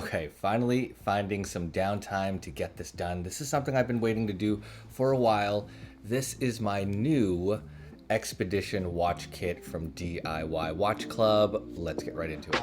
Okay, finally finding some downtime to get this done. This is something I've been waiting to do for a while. This is my new Expedition watch kit from DIY Watch Club. Let's get right into it.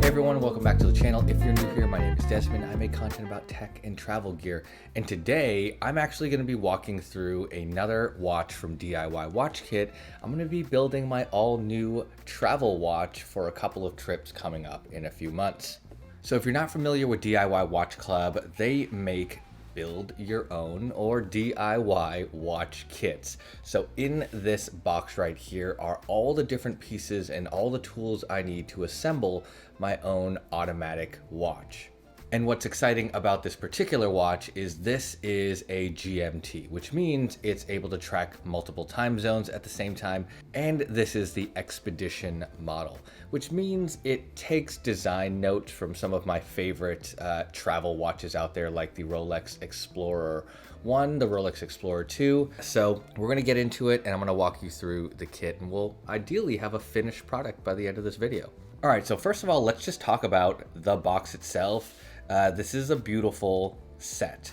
Hey everyone, welcome back to the channel. If you're new here, my name is Desmond. I make content about tech and travel gear. And today, I'm actually going to be walking through another watch from DIY Watch Kit. I'm going to be building my all-new travel watch for a couple of trips coming up in a few months. So if you're not familiar with DIY Watch Club, they make build your own or DIY watch kits. So in this box right here are all the different pieces and all the tools I need to assemble my own automatic watch. And what's exciting about this particular watch is this is a GMT, which means it's able to track multiple time zones at the same time. And this is the Expedition model, which means it takes design notes from some of my favorite travel watches out there, like the Rolex Explorer 1, the Rolex Explorer 2. So we're gonna get into it and I'm gonna walk you through the kit and we'll ideally have a finished product by the end of this video. All right, so first of all, let's just talk about the box itself. This is a beautiful set.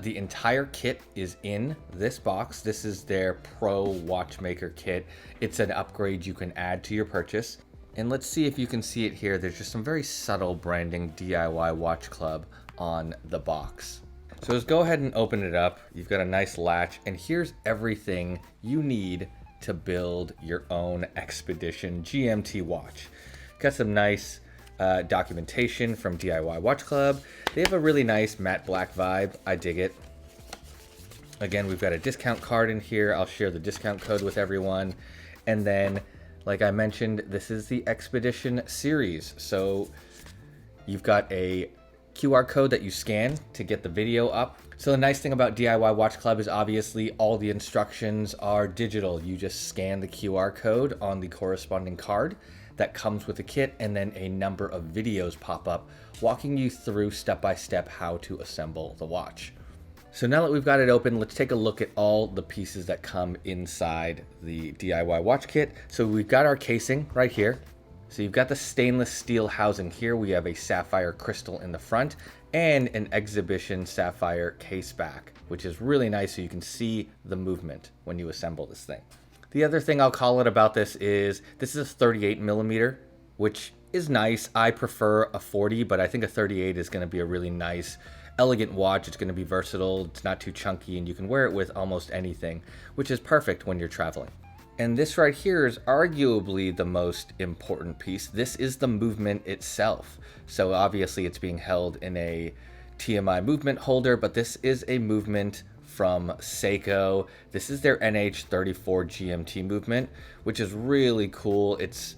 The entire kit is in this box. This is their Pro Watchmaker kit. It's an upgrade you can add to your purchase. And let's see if you can see it here. There's just some very subtle branding DIY Watch Club on the box. So let's go ahead and open it up. You've got a nice latch, and here's everything you need to build your own Expedition GMT watch. Got some nice documentation from DIY Watch Club. They have a really nice matte black vibe. I dig it. Again, we've got a discount card in here. I'll share the discount code with everyone. And then, like I mentioned, this is the Expedition series. So you've got a QR code that you scan to get the video up. So the nice thing about DIY Watch Club is obviously all the instructions are digital. You just scan the QR code on the corresponding card that comes with the kit, and then a number of videos pop up walking you through step-by-step how to assemble the watch. So now that we've got it open, let's take a look at all the pieces that come inside the DIY watch kit. So we've got our casing right here. So you've got the stainless steel housing here. We have a sapphire crystal in the front and an exhibition sapphire case back, which is really nice so you can see the movement when you assemble this thing. The other thing I'll call it about this is a 38 millimeter, which is nice. I prefer a 40, but I think a 38 is going to be a really nice, elegant watch. It's going to be versatile. It's not too chunky, and you can wear it with almost anything, which is perfect when you're traveling. And this right here is arguably the most important piece. This is the movement itself. So obviously it's being held in a TMI movement holder, but this is a movement from Seiko. This is their NH34 GMT movement, which is really cool. It's,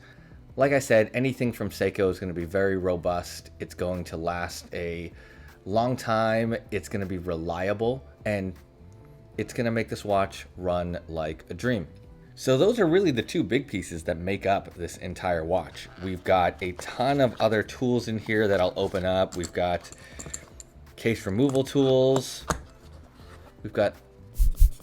like I said, anything from Seiko is going to be very robust. It's going to last a long time. It's going to be reliable, and it's going to make this watch run like a dream. So those are really the two big pieces that make up this entire watch. We've got a ton of other tools in here that I'll open up. We've got case removal tools. We've got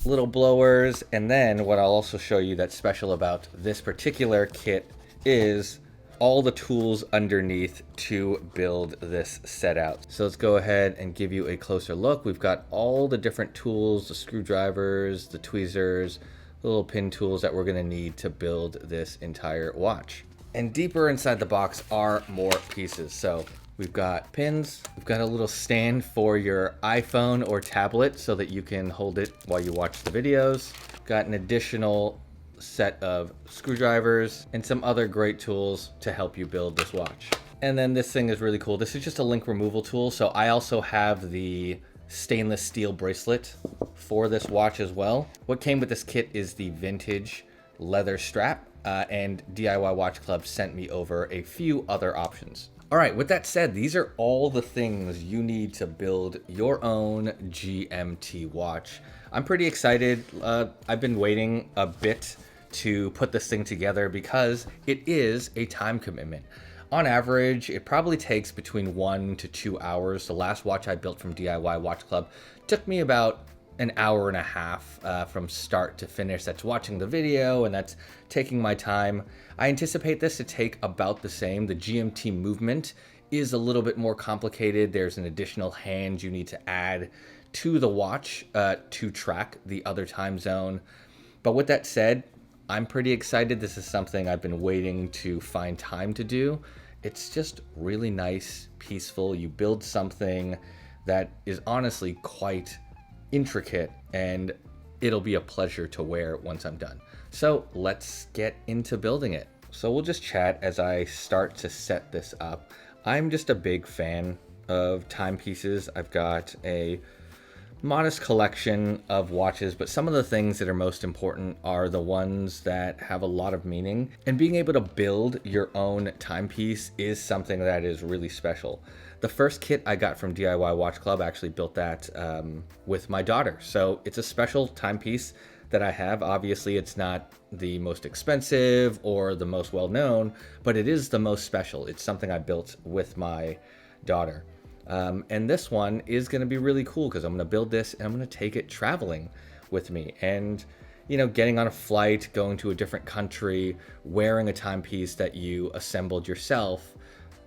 little blowers, and then what I'll also show you that's special about this particular kit is all the tools underneath to build this set out. So let's go ahead and give you a closer look. We've got all the different tools, the screwdrivers, the tweezers, the little pin tools that we're gonna need to build this entire watch. And deeper inside the box are more pieces. So we've got pins, we've got a little stand for your iPhone or tablet so that you can hold it while you watch the videos. Got an additional set of screwdrivers and some other great tools to help you build this watch. And then this thing is really cool. This is just a link removal tool. So I also have the stainless steel bracelet for this watch as well. What came with this kit is the vintage leather strap, and DIY Watch Club sent me over a few other options. All right, with that said, these are all the things you need to build your own GMT watch. I'm pretty excited. I've been waiting a bit to put this thing together because it is a time commitment. On average, it probably takes between 1 to 2 hours. The last watch I built from DIY Watch Club took me about an hour and a half from start to finish. That's watching the video and that's taking my time. I anticipate this to take about the same. The GMT movement is a little bit more complicated. There's an additional hand you need to add to the watch to track the other time zone. But with that said, I'm pretty excited. This is something I've been waiting to find time to do. It's just really nice, peaceful. You build something that is honestly quite intricate, and it'll be a pleasure to wear once I'm done. So let's get into building it. So we'll just chat as I start to set this up. I'm just a big fan of timepieces. I've got a modest collection of watches, but some of the things that are most important are the ones that have a lot of meaning. And being able to build your own timepiece is something that is really special. The first kit I got from DIY Watch Club, I actually built that with my daughter. So it's a special timepiece that I have. Obviously, it's not the most expensive or the most well-known, but it is the most special. It's something I built with my daughter. And this one is going to be really cool because I'm going to build this and I'm going to take it traveling with me. And, you know, getting on a flight, going to a different country, wearing a timepiece that you assembled yourself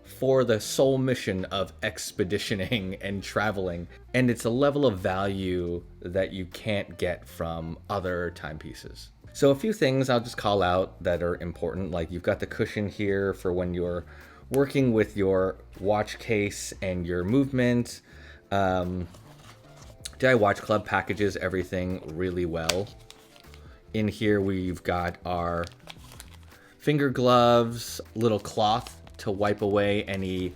for the sole mission of expeditioning and traveling. And it's a level of value that you can't get from other timepieces. So a few things I'll just call out that are important, like you've got the cushion here for when you're working with your watch case and your movement. DIY Watch Club packages everything really well. In here we've got our finger gloves, little cloth to wipe away any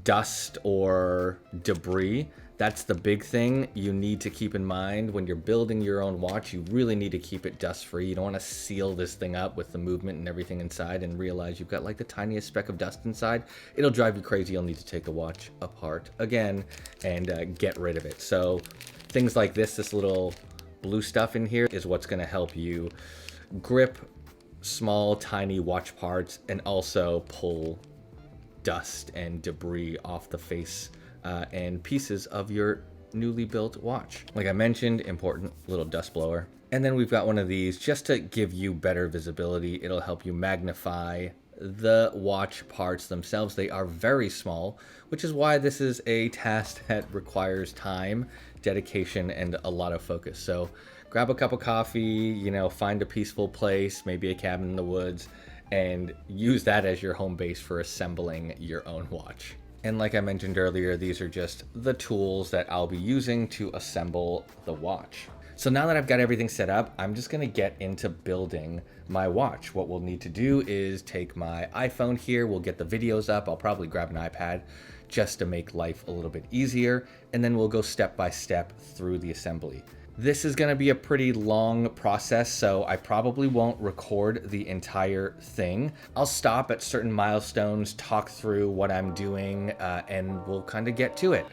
dust or debris. That's the big thing you need to keep in mind when you're building your own watch. You really need to keep it dust free. You don't want to seal this thing up with the movement and everything inside and realize you've got like the tiniest speck of dust inside. It'll drive you crazy. You'll need to take the watch apart again and get rid of it. So things like this little blue stuff in here is what's going to help you grip small, tiny watch parts and also pull dust and debris off the face and pieces of your newly built watch. Like I mentioned, important little dust blower. And then we've got one of these just to give you better visibility. It'll help you magnify the watch parts themselves. They are very small, which is why this is a task that requires time, dedication, and a lot of focus. So grab a cup of coffee, you know, find a peaceful place, maybe a cabin in the woods, and use that as your home base for assembling your own watch. And like I mentioned earlier, these are just the tools that I'll be using to assemble the watch. So now that I've got everything set up, I'm just gonna get into building my watch. What we'll need to do is take my iPhone here, we'll get the videos up, I'll probably grab an iPad just to make life a little bit easier, and then we'll go step by step through the assembly. This is going to be a pretty long process, so I probably won't record the entire thing. I'll stop at certain milestones, talk through what I'm doing, and we'll kind of get to it.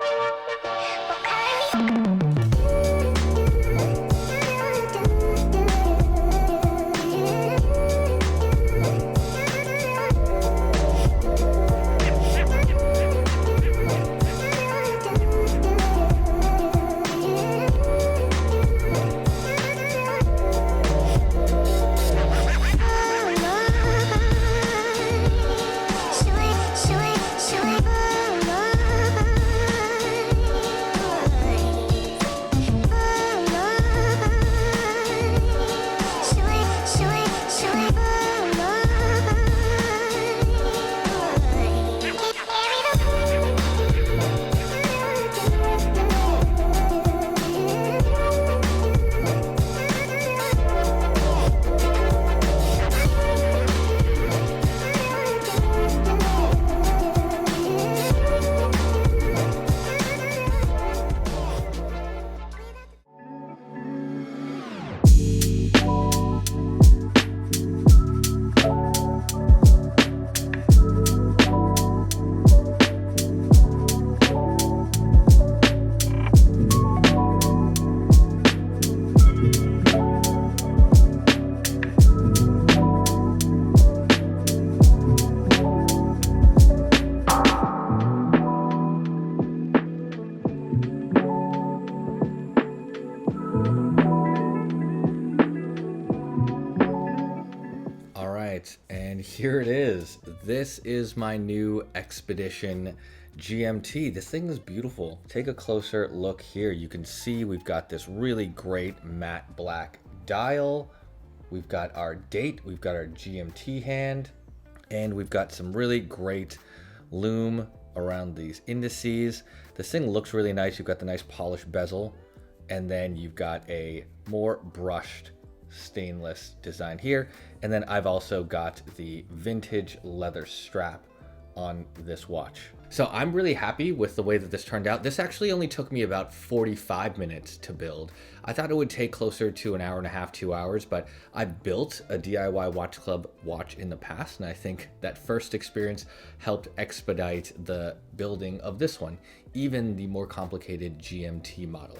guys, this is my new Expedition GMT. This thing is beautiful. Take a closer look here. You can see we've got this really great matte black dial. We've got our date, we've got our GMT hand, and we've got some really great lume around these indices. This thing looks really nice. You've got the nice polished bezel, and then you've got a more brushed stainless design here. And then I've also got the vintage leather strap on this watch. So I'm really happy with the way that this turned out. This actually only took me about 45 minutes to build. I thought it would take closer to an hour and a half, 2 hours, but I've built a DIY Watch Club watch in the past, and I think that first experience helped expedite the building of this one, even the more complicated GMT model.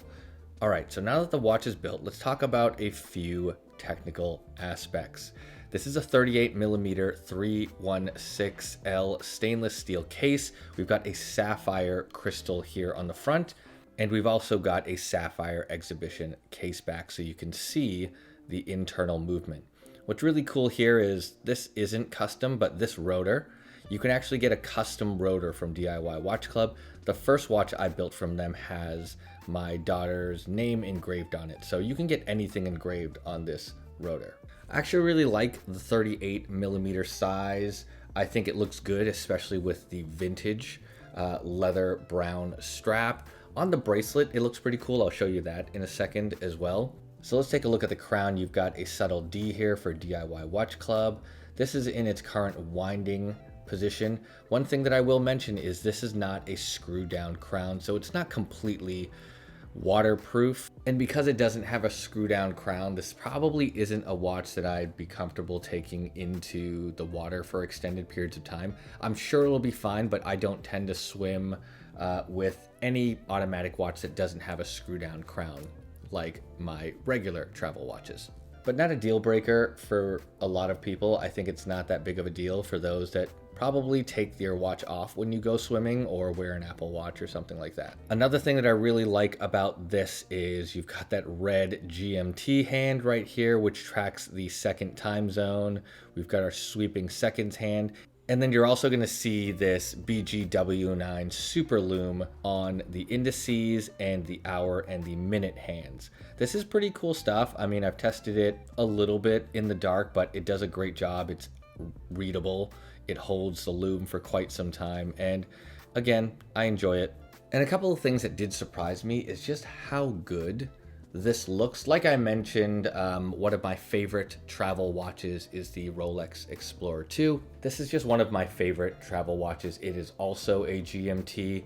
All right, so now that the watch is built, let's talk about a few technical aspects. This is a 38mm 316L stainless steel case. We've got a sapphire crystal here on the front, and we've also got a sapphire exhibition case back so you can see the internal movement. What's really cool here is this isn't custom, but this rotor, you can actually get a custom rotor from DIY Watch Club. The first watch I built from them has my daughter's name engraved on it, so you can get anything engraved on this rotor. I actually really like the 38mm size. I think it looks good, especially with the vintage leather brown strap. On the bracelet, it looks pretty cool. I'll show you that in a second as well. So let's take a look at the crown. You've got a subtle D here for DIY Watch Club. This is in its current winding position. One thing that I will mention is this is not a screw down crown, so it's not completely waterproof. And because it doesn't have a screw down crown, this probably isn't a watch that I'd be comfortable taking into the water for extended periods of time. I'm sure it'll be fine, but I don't tend to swim with any automatic watch that doesn't have a screw down crown, like my regular travel watches. But not a deal breaker for a lot of people. I think it's not that big of a deal for those that probably take your watch off when you go swimming or wear an Apple Watch or something like that. Another thing that I really like about this is you've got that red GMT hand right here, which tracks the second time zone. We've got our sweeping seconds hand. And then you're also gonna see this BGW9 Super Lume on the indices and the hour and the minute hands. This is pretty cool stuff. I mean, I've tested it a little bit in the dark, but it does a great job. It's readable. It holds the lume for quite some time. And again, I enjoy it. And a couple of things that did surprise me is just how good this looks. Like I mentioned, one of my favorite travel watches is the Rolex Explorer 2. This is just one of my favorite travel watches. It is also a GMT,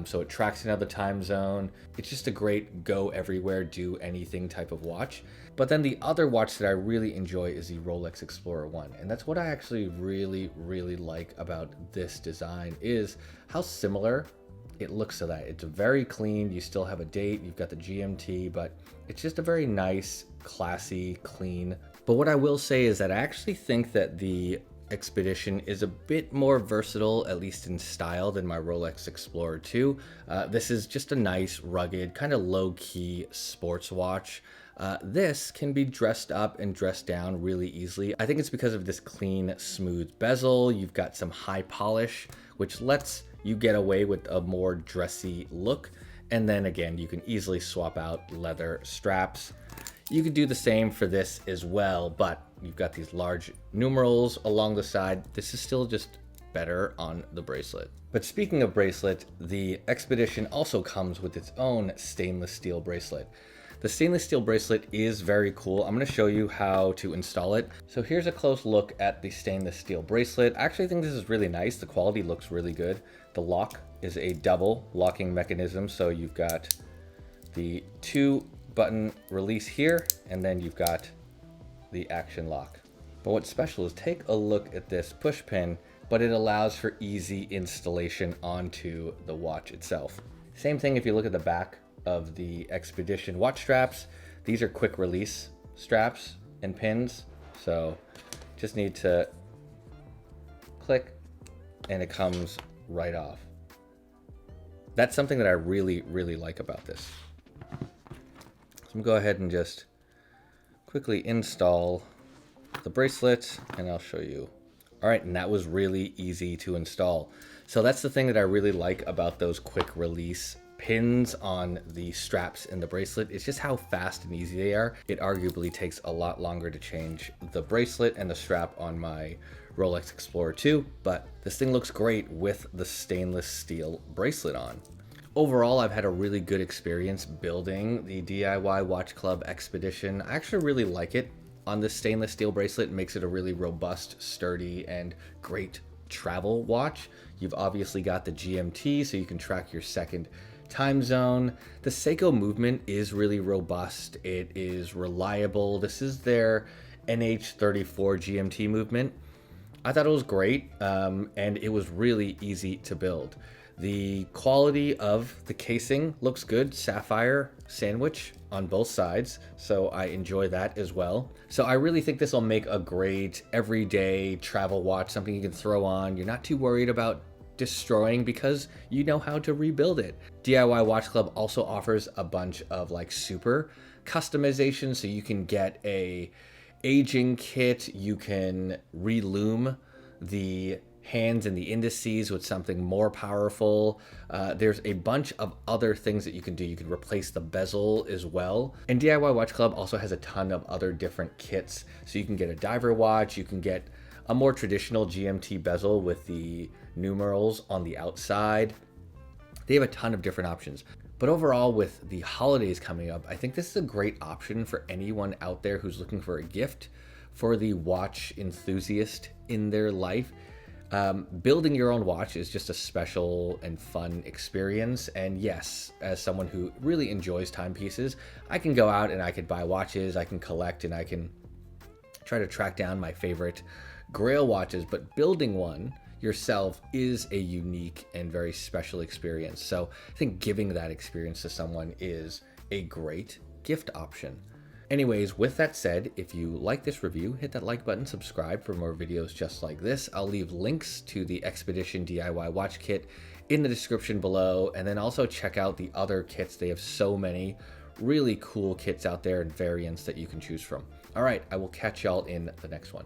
so it tracks another time zone. It's just a great go everywhere, do anything type of watch. But then the other watch that I really enjoy is the Rolex Explorer 1. And that's what I actually really, really like about this design is how similar it looks to that. It's very clean. You still have a date. You've got the GMT, but it's just a very nice, classy, clean. But what I will say is that I actually think that the Expedition is a bit more versatile, at least in style, than my Rolex Explorer 2. This is just a nice, rugged, kind of low-key sports watch. This can be dressed up and dressed down really easily. I think it's because of this clean, smooth bezel. You've got some high polish, which lets you get away with a more dressy look. And then again, you can easily swap out leather straps. You could do the same for this as well, but you've got these large numerals along the side. This is still just better on the bracelet. But speaking of bracelet, the Expedition also comes with its own stainless steel bracelet. The stainless steel bracelet is very cool. I'm going to show you how to install it. So here's a close look at the stainless steel bracelet. I actually think this is really nice. The quality looks really good. The lock is a double locking mechanism. So you've got the 2-button release here, and then you've got the action lock. But what's special is take a look at this push pin, but it allows for easy installation onto the watch itself. Same thing if you look at the back of the Expedition watch straps. These are quick release straps and pins, so just need to click and it comes right off. That's something that I really, really like about this. So I'm gonna go ahead and just quickly install the bracelet, and I'll show you All right, and that was really easy to install. So that's the thing that I really like about those quick release pins on the straps in the bracelet. It's just how fast and easy they are. It arguably takes a lot longer to change the bracelet and the strap on my Rolex Explorer 2, but this thing looks great with the stainless steel bracelet on. Overall, I've had a really good experience building the DIY Watch Club Expedition. I actually really like it. On this stainless steel bracelet, it makes it a really robust, sturdy, and great travel watch. You've obviously got the GMT, so you can track your second time zone. The Seiko movement is really robust. It is reliable. This is their NH34 GMT movement. I thought it was great, and it was really easy to build. The quality of the casing looks good, sapphire sandwich on both sides, so I enjoy that as well. So I really think this will make a great everyday travel watch, something you can throw on. You're not too worried about destroying because you know how to rebuild it. DIY Watch Club also offers a bunch of like super customization, so you can get a aging kit, you can relume the hands and the indices with something more powerful. There's a bunch of other things that you can do. You can replace the bezel as well. And DIY Watch Club also has a ton of other different kits. So you can get a diver watch, you can get a more traditional GMT bezel with the numerals on the outside. They have a ton of different options. But overall, with the holidays coming up, I think this is a great option for anyone out there who's looking for a gift for the watch enthusiast in their life. Building your own watch is just a special and fun experience. And yes, as someone who really enjoys timepieces, I can go out and I could buy watches, I can collect, and I can try to track down my favorite grail watches. But building one yourself is a unique and very special experience. So I think giving that experience to someone is a great gift option. Anyways, with that said, if you like this review, hit that like button, subscribe for more videos just like this. I'll leave links to the Expedition DIY watch kit in the description below, and then also check out the other kits. They have so many really cool kits out there and variants that you can choose from. All right, I will catch y'all in the next one.